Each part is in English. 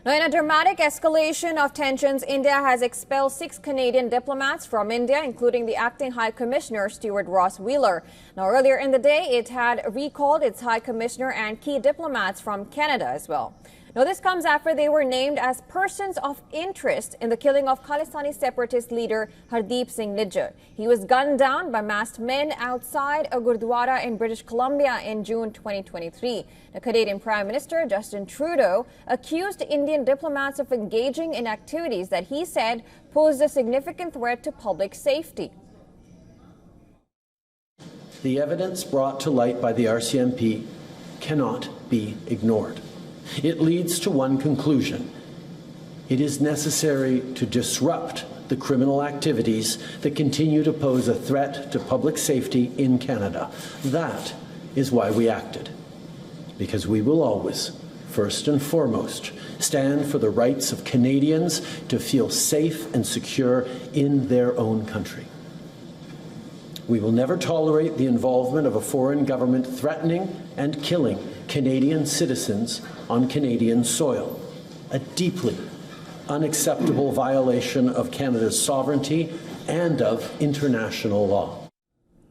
Now, in a dramatic escalation of tensions, India has expelled 6 Canadian diplomats from India, including the acting High Commissioner, Stuart Ross Wheeler. Now, earlier in the day, it had recalled its High Commissioner and key diplomats from Canada as well. Now, this comes after they were named as persons of interest in the killing of Khalistani separatist leader Hardeep Singh Nijjar. He was gunned down by masked men outside a Gurdwara in British Columbia in June 2023. The Canadian Prime Minister Justin Trudeau accused Indian diplomats of engaging in activities that he said posed a significant threat to public safety. The evidence brought to light by the RCMP cannot be ignored. It leads to one conclusion. It is necessary to disrupt the criminal activities that continue to pose a threat to public safety in Canada. That is why we acted. Because we will always, first and foremost, stand for the rights of Canadians to feel safe and secure in their own country. We will never tolerate the involvement of a foreign government threatening and killing Canadian citizens on Canadian soil, a deeply unacceptable violation of Canada's sovereignty and of international law.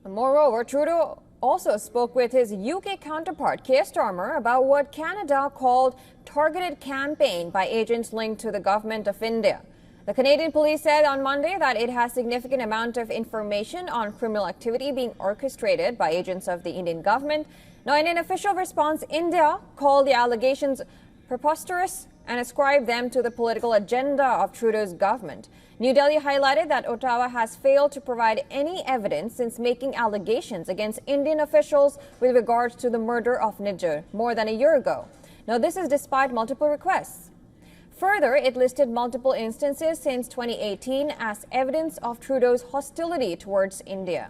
Moreover, Trudeau also spoke with his UK counterpart, Keir Starmer, about what Canada called targeted campaign by agents linked to the government of India. The Canadian police said on Monday that it has significant amount of information on criminal activity being orchestrated by agents of the Indian government. Now, in an official response, India called the allegations preposterous and ascribed them to the political agenda of Trudeau's government. New Delhi highlighted that Ottawa has failed to provide any evidence since making allegations against Indian officials with regards to the murder of Nijjar more than a year ago. Now, this is despite multiple requests. Further, it listed multiple instances since 2018 as evidence of Trudeau's hostility towards India.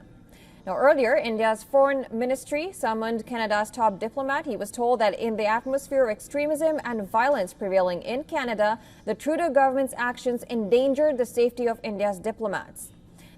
Now, earlier, India's foreign ministry summoned Canada's top diplomat. He was told that in the atmosphere of extremism and violence prevailing in Canada, the Trudeau government's actions endangered the safety of India's diplomats.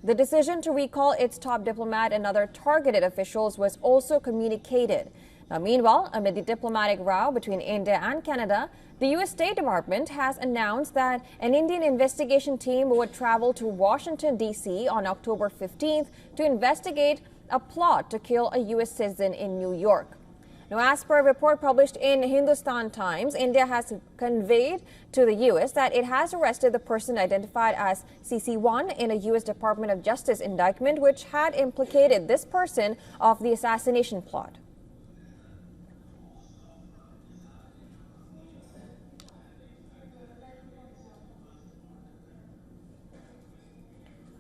The decision to recall its top diplomat and other targeted officials was also communicated. Now, meanwhile, amid the diplomatic row between India and Canada, the U.S. State Department has announced that an Indian investigation team would travel to Washington, D.C. on October 15th to investigate a plot to kill a U.S. citizen in New York. Now, as per a report published in Hindustan Times, India has conveyed to the U.S. that it has arrested the person identified as CC1 in a U.S. Department of Justice indictment, which had implicated this person of the assassination plot.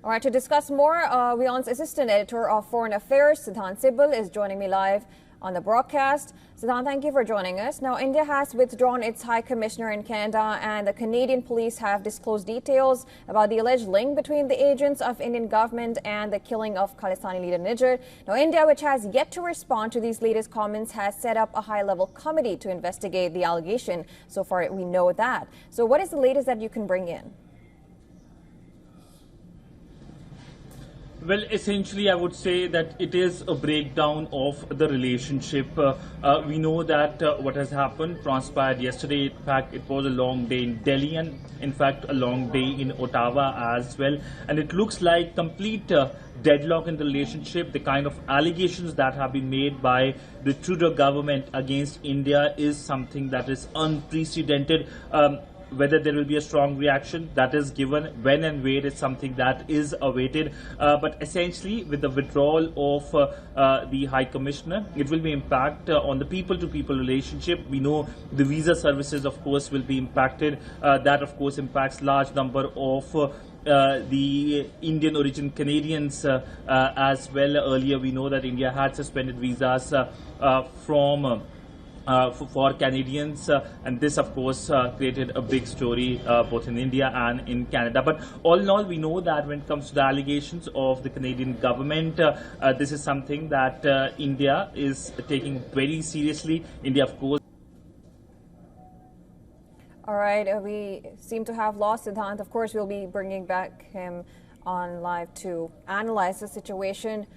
All right, to discuss more, WION's Assistant Editor of Foreign Affairs, Siddhant Sibal, is joining me live on the broadcast. Siddhant, thank you for joining us. Now, India has withdrawn its High Commissioner in Canada, and the Canadian police have disclosed details about the alleged link between the agents of Indian government and the killing of Khalistani leader Nijjar. Now, India, which has yet to respond to these latest comments, has set up a high-level committee to investigate the allegation. So far, we know that. So what is the latest that you can bring in? Well, essentially, I would say that it is a breakdown of the relationship. We know that what has happened transpired yesterday. In fact, it was a long day in Delhi and, in fact, a long day in Ottawa as well. And it looks like complete deadlock in the relationship. The kind of allegations that have been made by the Trudeau government against India is something that is unprecedented. Whether there will be a strong reaction, that is given. When and where is something that is awaited. But essentially, with the withdrawal of the High Commissioner, it will be impact on the people-to-people relationship. We know the visa services, of course, will be impacted. That, of course, impacts large number of the Indian origin Canadians as well. Earlier, we know that India had suspended visas for Canadians, and this, of course, created a big story both in India and in Canada. But all in all, we know that when it comes to the allegations of the Canadian government, this is something that India is taking very seriously. India, of course. All right, we seem to have lost Siddhant. Of course, we'll be bringing back him on live to analyze the situation.